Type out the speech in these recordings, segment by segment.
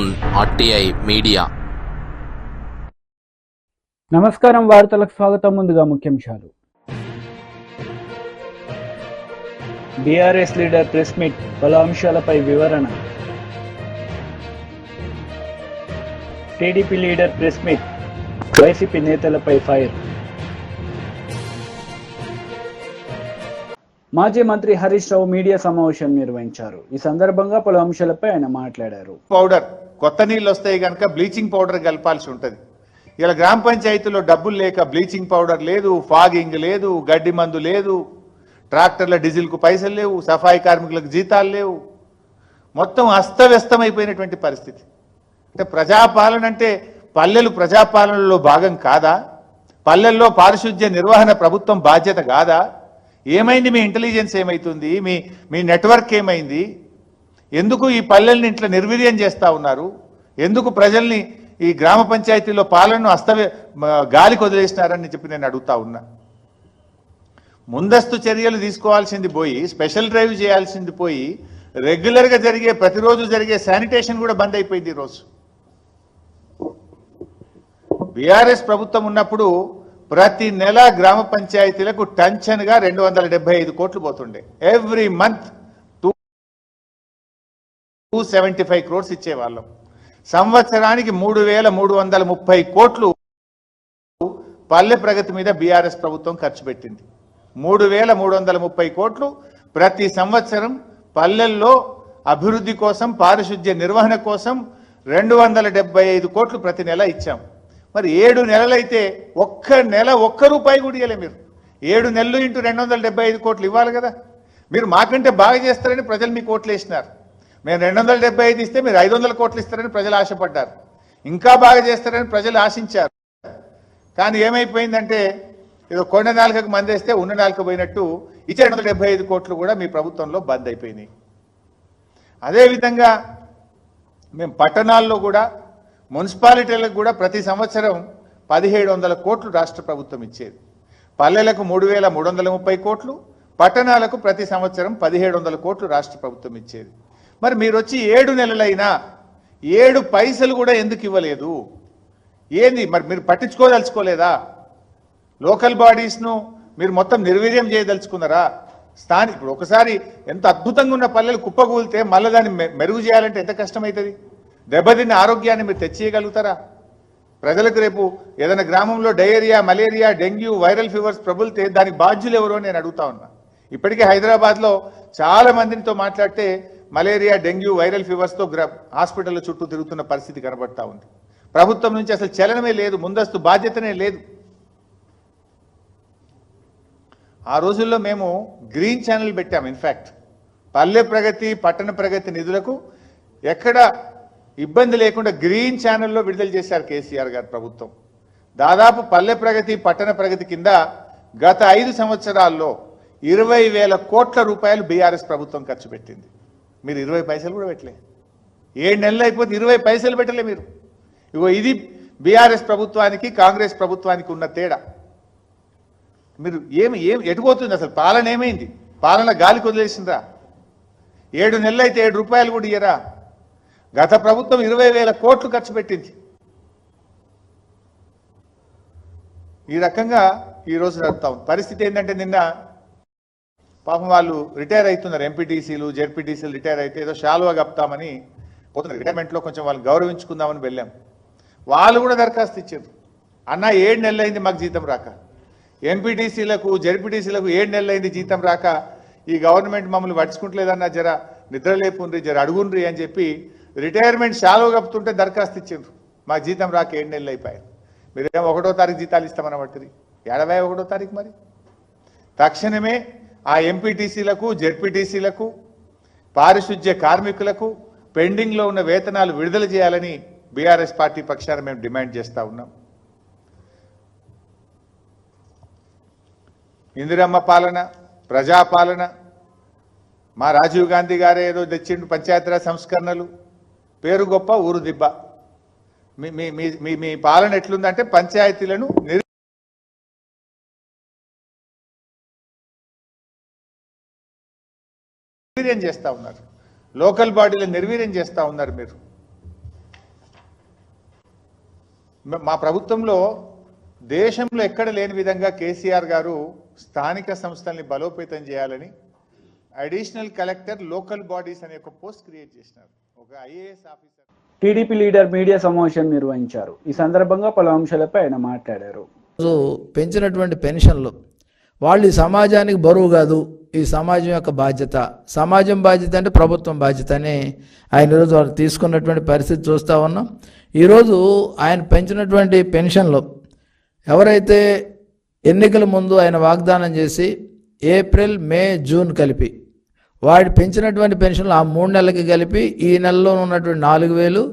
on RTI Media. నమస్కారం, వార్తలకు స్వాగతం. ముందుగా ముఖ్యాంశాలు. బీఆర్ఎస్ లీడర్ ప్రెస్ మీట్, పలు అంశాలపై వివరణ. TDP leader press meet, YCP నేతలపై ఫైర్. మాజీ మంత్రి హరీష్ రావు మీడియా సమావేశం నిర్వహించారు. ఈ సందర్భంగా పలు అంశాలపై ఆయన మాట్లాడారు. పౌడర్, కొత్త నీళ్ళు వస్తాయి కనుక బ్లీచింగ్ పౌడర్ కలపాల్సి ఉంటుంది. ఇలా గ్రామ పంచాయతీలో డబ్బులు లేక బ్లీచింగ్ పౌడర్ లేదు, ఫాగింగ్ లేదు, గడ్డి మందు లేదు, ట్రాక్టర్ల డీజిల్కు పైసలు లేవు, సఫాయి కార్మికులకు జీతాలు లేవు. మొత్తం అస్తవ్యస్తమైపోయినటువంటి పరిస్థితి. అంటే ప్రజాపాలన అంటే పల్లెలు ప్రజాపాలనలో భాగం కాదా? పల్లెల్లో పారిశుద్ధ్య నిర్వహణ ప్రభుత్వం బాధ్యత కాదా? ఏమైంది? మీ ఇంటెలిజెన్స్ ఏమైతుంది? మీ నెట్వర్క్ ఏమైంది? ఎందుకు ఈ పల్లెల్ని ఇట్లా నిర్వీర్యం చేస్తూ ఉన్నారు? ఎందుకు ప్రజల్ని ఈ గ్రామ పంచాయతీలో పాలనను గాలికి వదిలేసినారని చెప్పి నేను అడుగుతా ఉన్నా. ముందస్తు చర్యలు తీసుకోవాల్సింది పోయి, స్పెషల్ డ్రైవ్ చేయాల్సింది పోయి, రెగ్యులర్గా ప్రతిరోజు జరిగే శానిటేషన్ కూడా బంద్ అయిపోయింది. ఈరోజు బీఆర్ఎస్ ప్రభుత్వం ఉన్నప్పుడు ప్రతి నెల గ్రామ పంచాయతీలకు టెన్షన్గా 275 కోట్లు పోతుండే. Every month 275 crores ఇచ్చేవాళ్ళం. సంవత్సరానికి 3,330 కోట్లు పల్లె ప్రగతి మీద బీఆర్ఎస్ ప్రభుత్వం ఖర్చు పెట్టింది. 3,330 కోట్లు ప్రతి సంవత్సరం పల్లెల్లో అభివృద్ధి కోసం, పారిశుద్ధ్య నిర్వహణ కోసం 275 కోట్లు ప్రతి నెల ఇచ్చాం. మరి 7 నెలలైతే ఒక్క నెల ఒక్క రూపాయి కూడా ఇవ్వలే. మీరు 7 నెలలు ఇంటూ 275 కోట్లు ఇవ్వాలి కదా. మీరు మాకంటే బాగా చేస్తారని ప్రజలు మీకు ఓట్లు వేసినారు. మేము 275 ఇస్తే మీరు 500 కోట్లు ఇస్తారని ప్రజలు ఆశపడ్డారు. ఇంకా బాగా చేస్తారని ప్రజలు ఆశించారు. కానీ ఏమైపోయిందంటే ఏదో కొండ నాలుకకు మందేస్తే ఉన్న నాలుక పోయినట్టు ఇచ్చే 275 కోట్లు కూడా మీ ప్రభుత్వంలో బంద్ అయిపోయినాయి. అదేవిధంగా మేము పట్టణాల్లో కూడా, మున్సిపాలిటీలకు కూడా ప్రతి సంవత్సరం 1,700 కోట్లు రాష్ట్ర ప్రభుత్వం ఇచ్చేది. పల్లెలకు 3,330 కోట్లు, పట్టణాలకు ప్రతి సంవత్సరం 1,700 కోట్లు రాష్ట్ర ప్రభుత్వం ఇచ్చేది. మరి మీరు వచ్చి 7 నెలలైనా 7 పైసలు కూడా ఎందుకు ఇవ్వలేదు? ఏంది మరి? మీరు పట్టించుకోదలుచుకోలేదా? లోకల్ బాడీస్ను మీరు మొత్తం నిర్వీర్యం చేయదలుచుకున్నారా? ఇప్పుడు ఒకసారి ఎంత అద్భుతంగా ఉన్న పల్లెలు కుప్పకూలితే మళ్ళీ దాన్ని మెరుగు చేయాలంటే ఎంత కష్టమవుతుంది? దెబ్బతిన్న ఆరోగ్యాన్ని మీరు తెచ్చేయగలుగుతారా? ప్రజలకు రేపు ఏదైనా గ్రామంలో diarrhoea, malaria, dengue, viral fevers ప్రబులితే దానికి బాధ్యులు ఎవరో నేను అడుగుతా ఉన్నా. ఇప్పటికే హైదరాబాద్లో చాలా మందితో మాట్లాడితే మలేరియా, డెంగ్యూ, వైరల్ ఫీవర్స్తో హాస్పిటల్ చుట్టూ తిరుగుతున్న పరిస్థితి కనబడతా ఉంది. ప్రభుత్వం నుంచి అసలు చలనమే లేదు, ముందస్తు బాధ్యతనే లేదు. ఆ రోజుల్లో మేము గ్రీన్ ఛానల్ పెట్టాము. ఇన్ఫ్యాక్ట్ పల్లె ప్రగతి, పట్టణ ప్రగతి నిధులకు ఎక్కడ ఇబ్బంది లేకుండా గ్రీన్ ఛానల్లో విడుదల చేశారు కేసీఆర్ గారి ప్రభుత్వం. దాదాపు పల్లె ప్రగతి, పట్టణ ప్రగతి కింద గత 5 సంవత్సరాల్లో 20,000 కోట్ల రూపాయలు బీఆర్ఎస్ ప్రభుత్వం ఖర్చు పెట్టింది. మీరు 20 పైసలు కూడా పెట్టలే. 7 నెలలు అయిపోతే 20 పైసలు పెట్టలే మీరు. ఇగో ఇది బీఆర్ఎస్ ప్రభుత్వానికి, కాంగ్రెస్ ప్రభుత్వానికి ఉన్న తేడా. మీరు ఎటుపోతుంది అసలు? పాలన ఏమైంది? పాలన గాలికి వదిలేసిందా? 7 నెలలు అయితే 7 రూపాయలు కూడా ఇయ్యరా? గత ప్రభుత్వం 20,000 కోట్లు ఖర్చు పెట్టింది. ఈ రకంగా ఈరోజు నడుపుతా ఉంది. పరిస్థితి ఏంటంటే నిన్న పాపం వాళ్ళు రిటైర్ అవుతున్నారు. ఎంపీటీసీలు, జెడ్పీటీసీలు రిటైర్ అయితే ఏదో శాలువా కప్తామని పోతున్నారు. రిటైర్మెంట్లో కొంచెం వాళ్ళని గౌరవించుకుందామని వెళ్ళాం. వాళ్ళు కూడా దరఖాస్తు ఇచ్చారు. అన్న 7 నెలలు అయింది మాకు జీతం రాక. ఎంపీటీసీలకు, జెడ్పీటీసీలకు 7 నెలలు అయింది జీతం రాక. ఈ గవర్నమెంట్ మమ్మల్ని పట్టించుకుంటలేదన్న, జర నిద్రలేపుండ్రి, జర అడుగుండ్రి అని చెప్పి రిటైర్మెంట్ శాలువ కప్పుతుంటే దరఖాస్తు ఇచ్చిండ్రు. మాకు జీతం రాక 7 నెలలు అయిపోయాయి. మీరేమో 1వ తారీఖు జీతాలు ఇస్తామని పడుతుంది. 1వ తారీఖు మరి తక్షణమే ఆ ఎంపీటీసీలకు, జెడ్పీటీసీలకు, పారిశుద్ధ్య కార్మికులకు పెండింగ్లో ఉన్న వేతనాలు విడుదల చేయాలని బీఆర్ఎస్ పార్టీ పక్షాన మేము డిమాండ్ చేస్తూ ఉన్నాం. ఇందిరమ్మ పాలన, ప్రజాపాలన, మా రాజీవ్ గాంధీ గారే ఏదో తెచ్చిండు పంచాయతీరాజ్ సంస్కరణలు, పేరు గొప్ప ఊరు దిబ్బ. మీ పాలన ఎట్లుందంటే పంచాయతీలను నిర్వీర్యం చేస్తూ ఉన్నారు. లోకల్ బాడీలను నిర్వీర్యం చేస్తూ ఉన్నారు. మీరు మా ప్రభుత్వంలో దేశంలో ఎక్కడ లేని విధంగా కేసీఆర్ గారు స్థానిక సంస్థల్ని బలోపేతం చేయాలని అడిషనల్ కలెక్టర్ లోకల్ బాడీస్ అనే ఒక పోస్ట్ క్రియేట్ చేసినారు. ఒక IAS officer. TDP leader media సమావేశం నిర్వహించారు. ఈ సందర్భంగా పలు అంశాలపై ఆయన మాట్లాడారు. పెంచినటువంటి పెన్షన్లు వాళ్ళు ఈ సమాజానికి బరువు కాదు, ఈ సమాజం యొక్క బాధ్యత, సమాజం బాధ్యత అంటే ప్రభుత్వం బాధ్యత అని ఆయన ఈరోజు వాళ్ళు తీసుకున్నటువంటి పరిస్థితి చూస్తూ ఉన్నాం. ఈరోజు ఆయన పెంచినటువంటి పెన్షన్లు ఎవరైతే ఎన్నికల ముందు ఆయన వాగ్దానం చేసి ఏప్రిల్, మే, జూన్ కలిపి వాడు పెంచినటువంటి పెన్షన్లు ఆ 3 నెలలకి కలిపి ఈ నెలలో ఉన్నటువంటి 4,000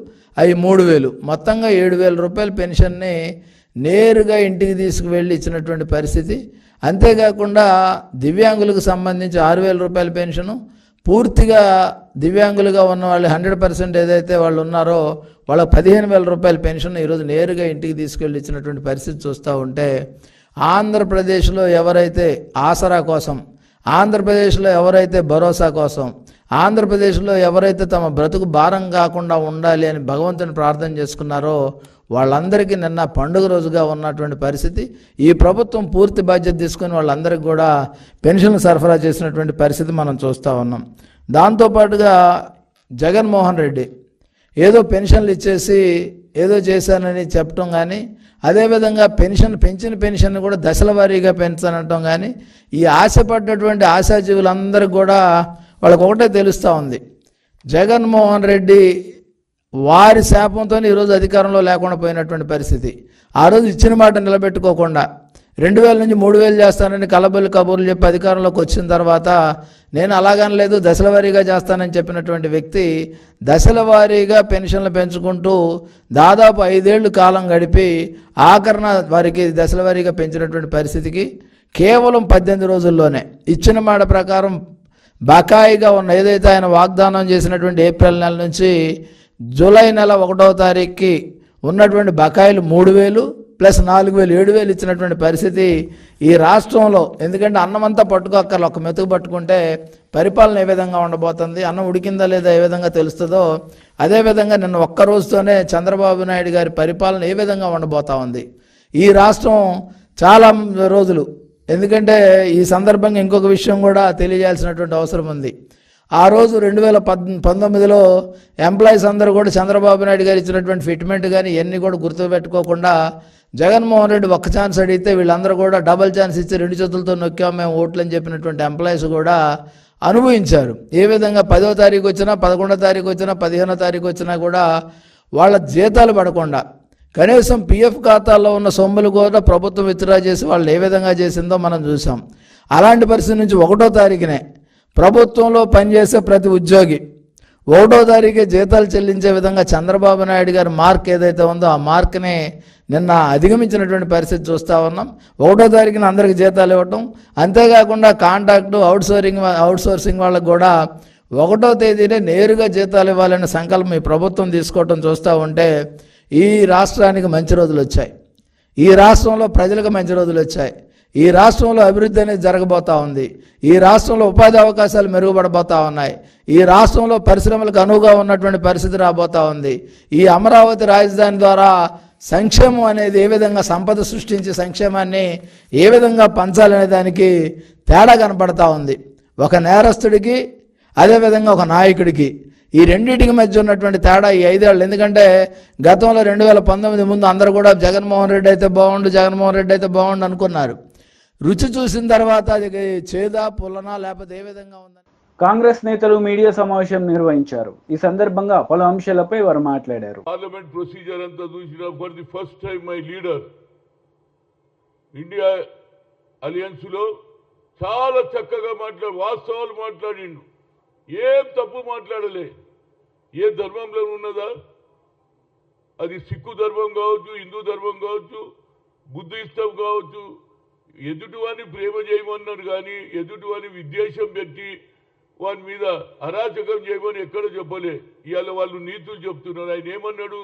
అవి 3,000 మొత్తంగా 7,000 రూపాయల పెన్షన్ని నేరుగా ఇంటికి తీసుకువెళ్ళి ఇచ్చినటువంటి పరిస్థితి. అంతేకాకుండా దివ్యాంగులకు సంబంధించి 6,000 రూపాయల పెన్షను, పూర్తిగా దివ్యాంగులుగా ఉన్న వాళ్ళు 100% ఏదైతే వాళ్ళు ఉన్నారో వాళ్ళకి 15,000 రూపాయల పెన్షన్ ఈరోజు నేరుగా ఇంటికి తీసుకెళ్ళి ఇచ్చినటువంటి పరిస్థితి చూస్తూ ఉంటే, ఆంధ్రప్రదేశ్లో ఎవరైతే ఆసరా కోసం, ఆంధ్రప్రదేశ్లో ఎవరైతే భరోసా కోసం, ఆంధ్రప్రదేశ్లో ఎవరైతే తమ బ్రతుకు భారం కాకుండా ఉండాలి అని భగవంతుని ప్రార్థన చేసుకున్నారో వాళ్ళందరికీ నిన్న పండుగ రోజుగా ఉన్నటువంటి పరిస్థితి. ఈ ప్రభుత్వం పూర్తి బాధ్యత తీసుకుని వాళ్ళందరికీ కూడా పెన్షన్లు సరఫరా చేసినటువంటి పరిస్థితి మనం చూస్తూ ఉన్నాం. దాంతోపాటుగా జగన్మోహన్ రెడ్డి ఏదో పెన్షన్లు ఇచ్చేసి ఏదో చేశానని చెప్పటం కానీ, అదేవిధంగా పెంచిన పెన్షన్ కూడా దశల వారీగా పెంచానటం కానీ, ఈ ఆశపడ్డటువంటి ఆశాజీవులందరికీ కూడా వాళ్ళకు ఒకటే తెలుస్తూ ఉంది, జగన్మోహన్ రెడ్డి వారి శాపంతో ఈరోజు అధికారంలో లేకుండా పోయినటువంటి పరిస్థితి. ఆ రోజు ఇచ్చిన మాట నిలబెట్టుకోకుండా 2,000 నుంచి 3,000 చేస్తానని కలబొల్లి కబూర్లు చెప్పి అధికారంలోకి వచ్చిన తర్వాత నేను అలాగనలేదు దశల వారీగా చేస్తానని చెప్పినటువంటి వ్యక్తి దశల వారీగా పెన్షన్లు పెంచుకుంటూ దాదాపు 5 ఏళ్ళు కాలం గడిపి ఆఖరణ వారికి దశల వారీగా పెంచినటువంటి పరిస్థితికి కేవలం 18 రోజుల్లోనే ఇచ్చిన మాట ప్రకారం బకాయిగా ఉన్న ఏదైతే ఆయన వాగ్దానం చేసినటువంటి ఏప్రిల్ నెల నుంచి జూలై నెల 1వ తారీఖుకి ఉన్నటువంటి బకాయిలు 3,000 ప్లస్ 4,000 7,000 ఇచ్చినటువంటి పరిస్థితి ఈ రాష్ట్రంలో. ఎందుకంటే అన్నమంతా పట్టుకోక్కర్లు, ఒక మెతుకు పట్టుకుంటే పరిపాలన ఏ విధంగా ఉండబోతుంది, అన్నం ఉడికిందా లేదా ఏ విధంగా తెలుస్తుందో అదేవిధంగా నిన్న ఒక్క రోజుతోనే చంద్రబాబు నాయుడు గారి పరిపాలన ఏ విధంగా ఉండబోతా ఉంది ఈ రాష్ట్రం చాలా రోజులు. ఎందుకంటే ఈ సందర్భంగా ఇంకొక విషయం కూడా తెలియజేయాల్సినటువంటి అవసరం ఉంది. ఆ రోజు 2019లో ఎంప్లాయీస్ అందరూ కూడా చంద్రబాబు నాయుడు గారు ఇచ్చినటువంటి ఫిట్మెంట్ కానీ ఇవన్నీ కూడా గుర్తుపెట్టుకోకుండా జగన్మోహన్ రెడ్డి ఒక్క ఛాన్స్ అడిగితే వీళ్ళందరూ కూడా డబల్ ఛాన్స్ ఇచ్చి 2 చేతులతో నొక్కాము మేము ఓట్లు అని చెప్పినటువంటి ఎంప్లాయీస్ కూడా అనుభవించారు. ఏ విధంగా 10వ తారీఖు వచ్చినా, 11వ తారీఖు వచ్చినా, 15వ తారీఖు వచ్చినా కూడా వాళ్ళ జీతాలు పడకుండా కనీసం పిఎఫ్ ఖాతాల్లో ఉన్న సొమ్ములు కూడా ప్రభుత్వం విత్డ్రా చేసి వాళ్ళు ఏ విధంగా చేసిందో మనం చూసాం. అలాంటి పరిస్థితి నుంచి 1వ తారీఖునే ప్రభుత్వంలో పనిచేసే ప్రతి ఉద్యోగి 1వ తారీఖే జీతాలు చెల్లించే విధంగా చంద్రబాబు నాయుడు గారి మార్క్ ఏదైతే ఉందో ఆ మార్క్ని నిన్న అధిగమించినటువంటి పరిస్థితి చూస్తూ ఉన్నాం. 1వ తారీఖున అందరికి జీతాలు ఇవ్వటం, అంతేకాకుండా కాంట్రాక్టు అవుట్సోర్సింగ్ వాళ్ళకు కూడా 1వ తేదీనే నేరుగా జీతాలు ఇవ్వాలనే సంకల్పం ఈ ప్రభుత్వం తీసుకోవటం చూస్తూ ఉంటే ఈ రాష్ట్రానికి మంచి రోజులు వచ్చాయి, ఈ రాష్ట్రంలో ప్రజలకు మంచి రోజులు వచ్చాయి, ఈ రాష్ట్రంలో అభివృద్ధి అనేది జరగబోతూ ఉంది, ఈ రాష్ట్రంలో ఉపాధి అవకాశాలు మెరుగుపడబోతూ ఉన్నాయి, ఈ రాష్ట్రంలో పరిశ్రమలకు అనువుగా ఉన్నటువంటి పరిస్థితి రాబోతూ ఉంది. ఈ అమరావతి రాజధాని ద్వారా సంక్షేమం అనేది ఏ విధంగా సంపద సృష్టించి సంక్షేమాన్ని ఏ విధంగా పంచాలనే దానికి తేడా కనపడతా ఉంది. ఒక నేరస్తుడికి అదేవిధంగా ఒక నాయకుడికి ఈ రెండింటికి మధ్య ఉన్నటువంటి తేడా ఈ 5 ఏళ్ళు. ఎందుకంటే గతంలో 2019 ముందు అందరూ కూడా జగన్మోహన్ రెడ్డి అయితే బాగుండు అనుకున్నారు. రుచి చూసిన తర్వాత అది చేదా పుల్లనా లేకపోతే ఏ విధంగా ఉందని కాంగ్రెస్ నేతలు మీడియా సమావేశం నిర్వహించారు. ఈ సందర్భంగా పలు అంశాలపై వారు మాట్లాడారు. పార్లమెంట్ ప్రొసీజర్ అంతా చూసిన for the first time my leader India alliance లో చాలా చక్కగా వాస్తవాలు మాట్లాడిండు, ఏం తప్పు మాట్లాడలే. ఏ ధర్మంలో ఉన్నదా, అది సిక్కు ధర్మం కావచ్చు, హిందూ ధర్మం కావచ్చు, బుద్ధిస్టం కావచ్చు, ఎదుటివాడిని ప్రేమ చేయమన్నాడు కానీ ఎదుటివాడిని విద్వేషం పెట్టి వాని మీద అరాచకం చేయమని ఎక్కడ చెప్పలే. ఇవాళ వాళ్ళు నీతులు చెప్తున్నారు. ఆయన ఏమన్నాడు,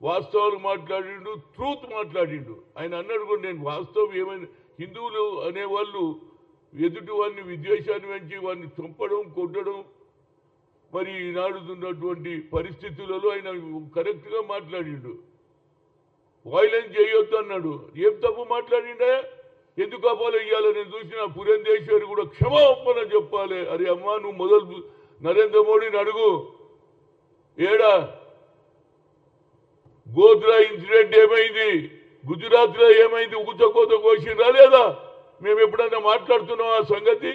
వాస్తవాలు మాట్లాడిండు, ట్రూత్ మాట్లాడిండు. ఆయన అన్నాడు కూడా, నేను వాస్తవం ఏమైనా హిందువులు అనేవాళ్ళు ఎదుటి వాడిని విద్వేషాన్ని పెంచి వాడిని చంపడం కొట్టడం మరి ఈనాడు ఉన్నటువంటి పరిస్థితులలో ఆయన కరెక్ట్గా మాట్లాడిండు. వైలెన్స్ చేయొద్దు అన్నాడు. ఏం తప్పు మాట్లాడిండే? ఎందుకు అపోలో ఇవ్వాలి? నేను చూసిన పురంధేశ్వరి కూడా క్షమాపణ చెప్పాలి. అరే అమ్మా, నువ్వు మొదలు నరేంద్ర మోడీని అడుగు. ఏడా గోద్రా ఇన్సిడెంట్ ఏమైంది? గుజరాత్ లో ఏమైంది? ఊచకోత కోసిరా లేదా? మేము ఎప్పుడన్నా మాట్లాడుతున్నాం ఆ సంగతి?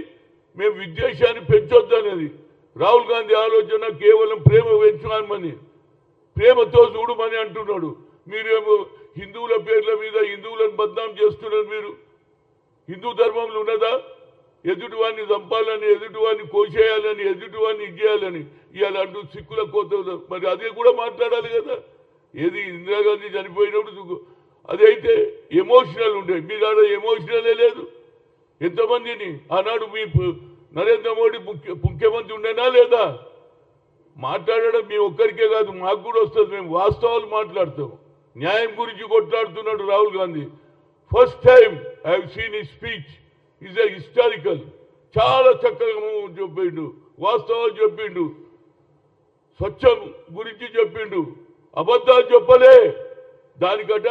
మేము విద్వేషాన్ని పెంచొద్దనేది రాహుల్ గాంధీ ఆలోచన. కేవలం ప్రేమ పెంచమని, ప్రేమతో చూడమని అంటున్నాడు. మీరేమో హిందువుల పేర్ల మీద హిందువులను బద్నాం చేస్తున్నారు. మీరు హిందూ ధర్మంలో ఉన్నదా ఎదుటివాడిని చంపాలని, ఎదుటివాడిని కోసేయాలని, ఎదుటివాడిని ఇచ్చేయాలని? ఇవాళ అంటూ సిక్కుల కోత. మరి అదే కూడా మాట్లాడాలి కదా. ఏది ఇందిరాగాంధీ చనిపోయినప్పుడు అదైతే ఎమోషనల్ ఉండే, మీరు ఆడ ఎమోషనలే లేదు. ఎంతమందిని ఆనాడు మీ నరేంద్ర మోడీ ముఖ్యమంత్రి ఉండేనా లేదా? మాట్లాడడం మీ ఒక్కరికే కాదు, మాకు కూడా వస్తుంది. మేము వాస్తవాలు మాట్లాడతాం. న్యాయం గురించి కొట్లాడుతున్నాడు Rahul Gandhi. First time I have seen his speech. Is a historical. చాలా చక్కగా చెప్పిండు, వాస్తవాలు చెప్పిండు, స్వచ్ఛం గురించి చెప్పిండు, అబద్ధాలు చెప్పలే. దానికట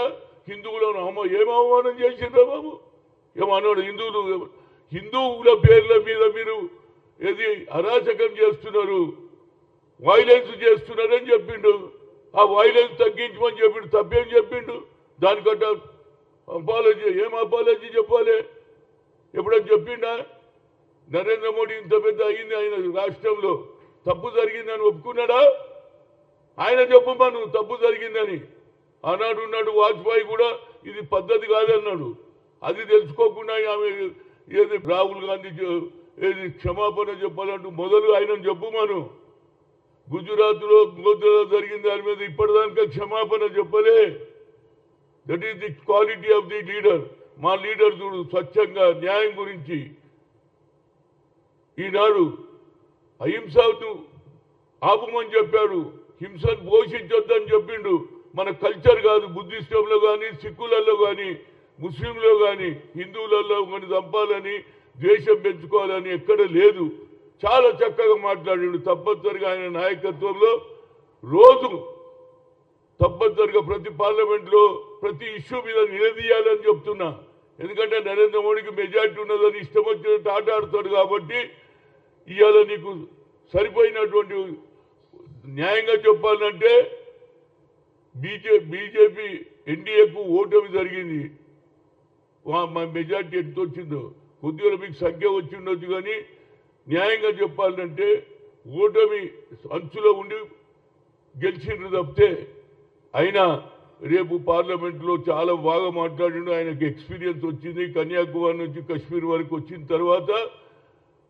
హిందువులను ఏం అవమానం చేసిండ్రా బాబు? ఏమన్నాడు? హిందువుల పేర్ల మీద మీరు ఏది అరాచకం చేస్తున్నారు, వైలెన్స్ చేస్తున్నారని చెప్పిండు. ఆ వైలెన్స్ తగ్గించమని చెప్పిండు. తప్పేం చెప్పిండు? దానికట్ట అపాలజీ. ఏం అపాలజీ చెప్పాలి? ఎప్పుడైనా చెప్పిండా? నరేంద్ర మోడీ ఇంత పెద్ద అయింది, ఆయన రాష్ట్రంలో తప్పు జరిగిందని ఒప్పుకున్నాడా? ఆయన చెప్పమను తప్పు జరిగిందని. ఆనాడు ఉన్నాడు వాజ్పేయి కూడా ఇది పద్ధతి కాదన్నాడు. అది తెలుసుకోకుండా ఆమె ఏది రాహుల్ గాంధీ ఏది క్షమాపణ చెప్పాలంటూ మొదలు ఆయన చెప్పమను. గుజరాత్లో గోద్రాలో జరిగిన దాని మీద ఇప్పటిదాకా క్షమాపణ చెప్పలే. That is the quality of the leader. మా లీడర్ చూడు స్వచ్ఛంగా న్యాయం గురించి. ఈనాడు అహింసను ఆపమని చెప్పాడు, హింసను పోషించొద్దని చెప్పిండు. మన కల్చర్ కాదు. బుద్ధిస్టులలో కానీ, సిక్కులలో కానీ, ముస్లింలో కానీ, హిందువులలో మన చంపాలని, ద్వేషం పెంచుకోవాలని ఎక్కడ లేదు. చాలా చక్కగా మాట్లాడాడు. తప్పనిసరిగా ఆయన నాయకత్వంలో రోజు తప్పనిసరిగా ప్రతి పార్లమెంట్లో ప్రతి ఇష్యూ మీద నిలదీయాలని చెప్తున్నా. ఎందుకంటే నరేంద్ర మోడీకి మెజార్టీ ఉన్నదని ఇష్టం వచ్చినట్టు ఆట ఆడుతాడు. కాబట్టి ఇవాళ నీకు సరిపోయినటువంటి న్యాయంగా చెప్పాలంటే బీజేపీ ఎన్డీఏకు ఓటమి జరిగింది. మా మెజార్టీ ఎంత వచ్చిందో కొద్దిగా మీకు సంఖ్య వచ్చి ఉండొచ్చు. కానీ న్యాయంగా చెప్పాలంటే ఓటమి అంచులో ఉండి గెలిచిండ్రు తప్పితే. అయినా రేపు పార్లమెంట్లో చాలా బాగా మాట్లాడిండు. ఆయనకు ఎక్స్పీరియన్స్ వచ్చింది. కన్యాకుమారి నుంచి కశ్మీర్ వరకు వచ్చిన తర్వాత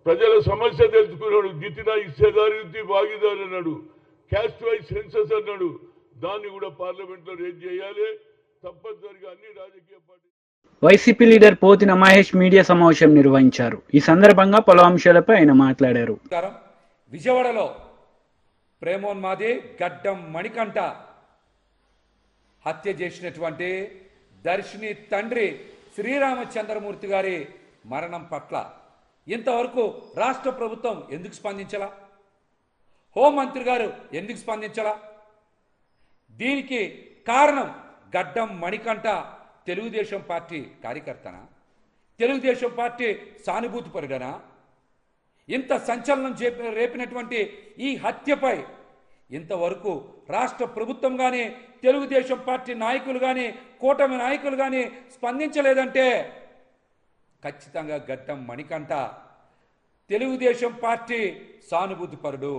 ప్రజల సమస్య తెలుసుకున్నాడు. జితినా హిస్సేదారు యుద్ధి భాగీదారు అన్నాడు. క్యాస్ట్ వైజ్ సెన్సస్ అన్నాడు. దాన్ని కూడా పార్లమెంట్లో రేజ్ చేయాలి తప్పనిసరిగా అన్ని రాజకీయ party. YCP leader Pothina Mahesh media సమావేశం నిర్వహించారు. ఈ సందర్భంగా పలు అంశాలపై ఆయన మాట్లాడారు. విజయవాడలో ప్రేమోన్మాది గడ్డం మణికంఠ హత్య చేసినటువంటి దర్శిని తండ్రి శ్రీరామచంద్రమూర్తి గారి మరణం పట్ల ఇంతవరకు రాష్ట్ర ప్రభుత్వం ఎందుకు స్పందించాలా? హోంమంత్రి గారు ఎందుకు స్పందించాలా? దీనికి కారణం గడ్డం మణికంఠ తెలుగుదేశం పార్టీ కార్యకర్తనా? తెలుగుదేశం పార్టీ సానుభూతిపరుడనా? ఇంత సంచలనం రేపినటువంటి ఈ హత్యపై ఇంతవరకు రాష్ట్ర ప్రభుత్వం కానీ, తెలుగుదేశం పార్టీ నాయకులు కానీ, కూటమి నాయకులు కానీ స్పందించలేదంటే ఖచ్చితంగా గడ్డం మణికంఠ తెలుగుదేశం పార్టీ సానుభూతిపరుడు,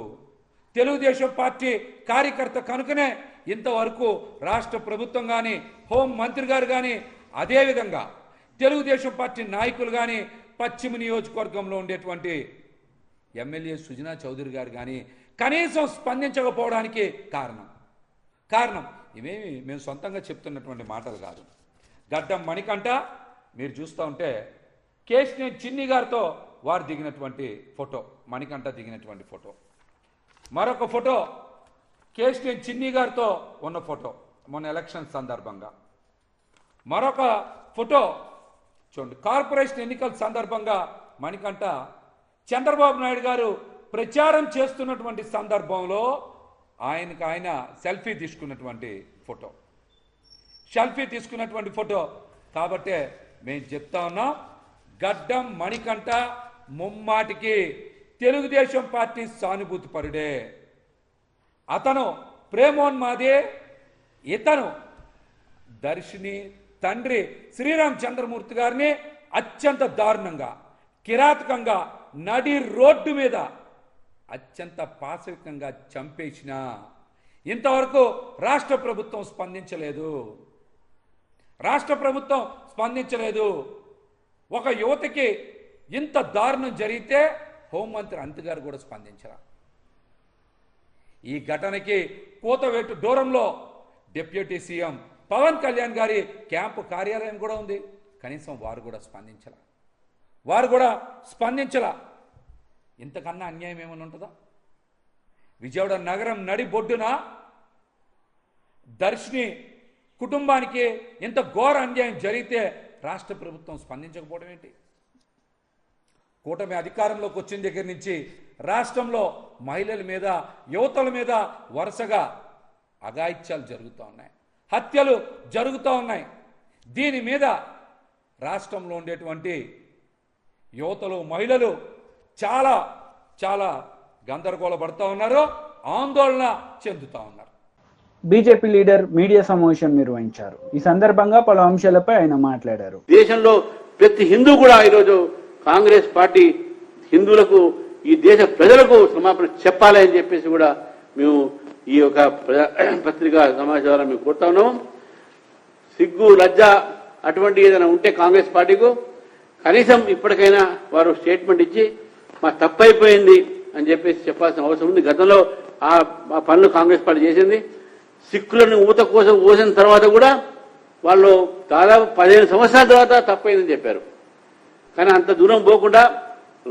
తెలుగుదేశం పార్టీ కార్యకర్త కనుకనే ఇంతవరకు రాష్ట్ర ప్రభుత్వం కానీ, హోం మంత్రి గారు కానీ, అదేవిధంగా తెలుగుదేశం పార్టీ నాయకులు కానీ, పశ్చిమ నియోజకవర్గంలో ఉండేటువంటి ఎమ్మెల్యే సుజనా చౌదరి గారు కానీ కనీసం స్పందించకపోవడానికి కారణం ఇవేమి మేము సొంతంగా చెప్తున్నటువంటి మాటలు కాదు. గడ్డం మణికంఠ మీరు చూస్తూ ఉంటే కేశినేని చిన్ని గారితో వారు దిగినటువంటి ఫోటో, మణికంఠ దిగినటువంటి ఫోటో. మరొక ఫోటో కేశినేని చిన్ని గారితో ఉన్న ఫోటో మొన్న ఎలక్షన్ సందర్భంగా. మరొక ఫోటో చూడండి, కార్పొరేషన్ ఎన్నికల సందర్భంగా మణికంఠ చంద్రబాబు నాయుడు గారు ప్రచారం చేస్తున్నటువంటి సందర్భంలో ఆయన సెల్ఫీ తీసుకున్నటువంటి ఫోటో. సెల్ఫీ తీసుకున్నటువంటి ఫోటో. కాబట్టే మేము చెప్తా ఉన్నాం, గడ్డం మణికంఠ ముమ్మాటికి తెలుగుదేశం పార్టీ సానుభూతి పరుడే. అతను ప్రేమోన్మాదే. ఇతను దర్శిని తండ్రి శ్రీరామచంద్రమూర్తి గారిని అత్యంత దారుణంగా, కిరాతకంగా నడి రోడ్డు మీద అత్యంత పాశవికంగా చంపేసిన ఇంతవరకు రాష్ట్ర ప్రభుత్వం స్పందించలేదు. ఒక యువతకి ఇంత దారుణం జరిగితే హోంమంత్రి అనిత గారు కూడా స్పందించరా. ఈ ఘటనకి కూతవేటు దూరంలో డిప్యూటీ సీఎం పవన్ కళ్యాణ్ గారి క్యాంపు కార్యాలయం కూడా ఉంది. కనీసం వారు కూడా స్పందించలా. ఇంతకన్నా అన్యాయం ఏమైనా ఉంటుందా? విజయవాడ నగరం నడి బొడ్డున దర్శిని కుటుంబానికి ఇంత ఘోర అన్యాయం జరిగితే రాష్ట్ర ప్రభుత్వం స్పందించకపోవడం ఏంటి? కూటమి అధికారంలోకి వచ్చిన దగ్గర నుంచి రాష్ట్రంలో మహిళల మీద, యువతల మీద వరుసగా అఘాయిత్యాలు జరుగుతూ ఉన్నాయి, హత్యలు జరుగుతూ ఉన్నాయి. దీని మీద రాష్ట్రంలో ఉండేటువంటి యువతలు, మహిళలు చాలా చాలా గందరగోళ పడుతూ ఉన్నారు, ఆందోళన చెందుతూ ఉన్నారు. బీజేపీ లీడర్ మీడియా సమావేశం నిర్వహించారు. ఈ సందర్భంగా పలు అంశాలపై ఆయన మాట్లాడారు. దేశంలో ప్రతి హిందూ కూడా ఈరోజు కాంగ్రెస్ పార్టీ హిందువులకు, ఈ దేశ ప్రజలకు క్షమాపణ చెప్పాలి అని చెప్పేసి కూడా మేము ఈ యొక్క పత్రికా సమాచారం మేము కోరుతా ఉన్నాము. సిగ్గు, లజ్జ అటువంటి ఏదైనా ఉంటే కాంగ్రెస్ పార్టీకు కనీసం ఇప్పటికైనా వారు స్టేట్మెంట్ ఇచ్చి మా తప్పైపోయింది అని చెప్పేసి చెప్పాల్సిన అవసరం ఉంది. గతంలో ఆ పనులు కాంగ్రెస్ పార్టీ చేసింది. సిక్కులను ఊత కోసం పోసిన తర్వాత కూడా వాళ్ళు దాదాపు 15 సంవత్సరాల తర్వాత తప్పైందని చెప్పారు. కానీ అంత దూరం పోకుండా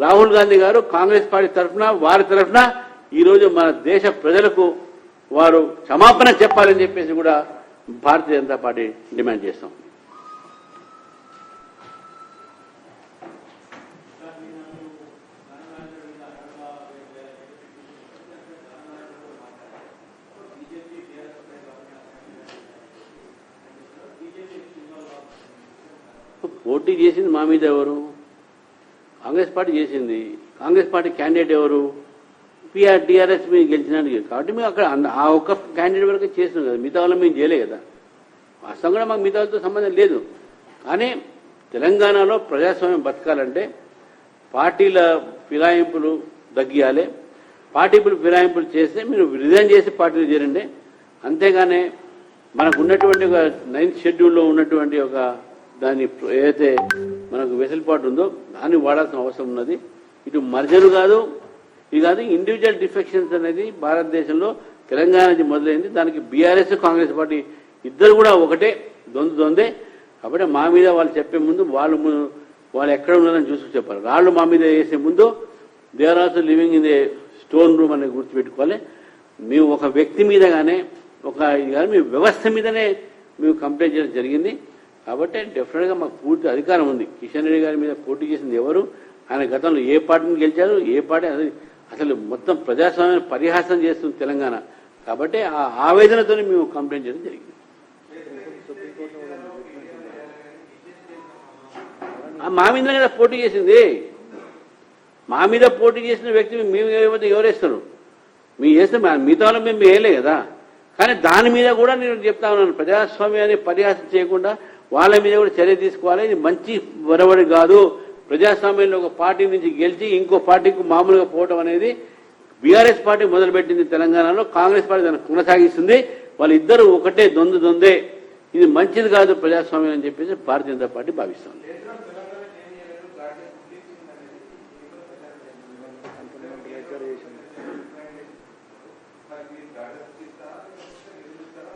రాహుల్ గాంధీ గారు కాంగ్రెస్ పార్టీ తరఫున, వారి తరఫున ఈరోజు మన దేశ ప్రజలకు వారు క్షమాపణ చెప్పాలని చెప్పేసి కూడా భారతీయ జనతా పార్టీ డిమాండ్ చేస్తాం. పోటీ చేసింది మా మీద ఎవరు? కాంగ్రెస్ పార్టీ చేసింది. కాంగ్రెస్ పార్టీ క్యాండిడేట్ ఎవరు? టీఆర్ఎస్ మీద గెలిచినాడు. కాబట్టి మేము అక్కడ ఆ ఒక్క క్యాండిడేట్ వరకు చేస్తున్నాం కదా, మిగతా వాళ్ళని మేము చేయలే కదా. వాస్తవం కూడా మాకు మిగతా వాళ్ళతో సంబంధం లేదు. కానీ తెలంగాణలో ప్రజాస్వామ్యం బతకాలంటే పార్టీల ఫిరాయింపులు తగ్గియాలి. పార్టీలు ఫిరాయింపులు చేస్తే మీరు రిజైన్ చేసి పార్టీలు చేరండి. అంతేగానే మనకు ఉన్నటువంటి ఒక 9th షెడ్యూల్లో ఉన్నటువంటి ఒక దాన్ని ఏదైతే మనకు వెసులుబాటు ఉందో దాన్ని వాడాల్సిన అవసరం ఉన్నది. ఇటు మర్జరు కాదు, ఇది కాదు, ఇండివిజువల్ డిఫెక్షన్స్ అనేది భారతదేశంలో తెలంగాణ నుంచి మొదలైంది. దానికి బీఆర్ఎస్, కాంగ్రెస్ పార్టీ ఇద్దరు కూడా ఒకటే, దొందే. కాబట్టి మా మీద వాళ్ళు చెప్పే ముందు వాళ్ళు ఎక్కడ ఉన్నారని చూసుకు చెప్పాలి. రాళ్ళు మా మీద వేసే ముందు they are also living in the stone room అనేది గుర్తుపెట్టుకోవాలి. మేము ఒక వ్యక్తి మీద కానీ ఇది కానీ మీ వ్యవస్థ మీదనే మేము కంప్లైంట్ చేయడం జరిగింది. కాబట్టి డెఫినెట్గా మాకు పూర్తి అధికారం ఉంది. కిషన్ రెడ్డి గారి మీద పోటీ చేసింది ఎవరు, ఆయన గతంలో ఏ పార్టీని గెలిచారు, ఏ పార్టీ అసలు మొత్తం ప్రజాస్వామ్యాన్ని పరిహాసం చేస్తుంది తెలంగాణ. కాబట్టి ఆ ఆవేదనతో మేము కంప్లైంట్ చేయడం జరిగింది. మా మీద కదా పోటీ చేసింది. మా మీద పోటీ చేసిన వ్యక్తి మేము ఎవరేస్తారు? మీరు చేస్తే మిగతా మేము వేయలే కదా. కానీ దాని మీద కూడా నేను చెప్తా ఉన్నాను, ప్రజాస్వామ్యాన్ని పరిహాసం చేయకుండా వాళ్ళ మీద కూడా చర్య తీసుకోవాలి. ఇది మంచి వరవడి కాదు. ప్రజాస్వామ్యంలో ఒక పార్టీ నుంచి గెలిచి ఇంకో పార్టీకి మామూలుగా పోవడం అనేది బీఆర్ఎస్ పార్టీ మొదలుపెట్టింది తెలంగాణలో, కాంగ్రెస్ పార్టీ దాన్ని కొనసాగిస్తుంది. వాళ్ళిద్దరూ ఒకటే, దొందే. ఇది మంచిది కాదు ప్రజాస్వామ్యం అని చెప్పేసి భారతీయ జనతా పార్టీ భావిస్తుంది.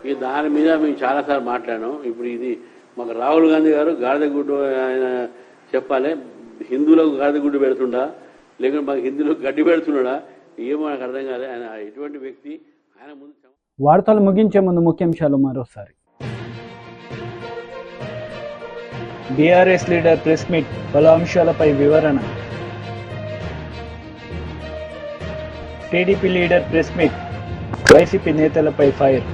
ఈ దాని మీద మేము చాలాసార్లు మాట్లాడాం. ఇప్పుడు ఇది మాకు రాహుల్ గాంధీ గారు గాడిదగుడ్డు ఆయన చెప్పాలి, హిందువులకు గాడిదగుడ్డు పెడుతుండా లేకుంటే మాకు హిందువులకు గడ్డి పెడుతున్నాడా ఏమో నాకు అర్థం కాలేదు. ఆయన ఎటువంటి వ్యక్తి? ఆయన ముందు వార్తలు ముగించే ముందు ముఖ్యాంశాలు మరోసారి. బీఆర్ఎస్ లీడర్ ప్రెస్ మీట్, పలు అంశాలపై వివరణ. TDP leader press meet, YCP నేతలపై ఫైర్.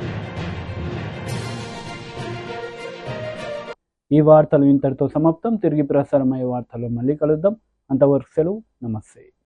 ఈ వార్తలు ఇంతటితో సమాప్తం. తిరిగి ప్రసారమయ్యే వార్తల్లో మళ్ళీ కలుద్దాం. అంతవరకు సెలవు. నమస్తే.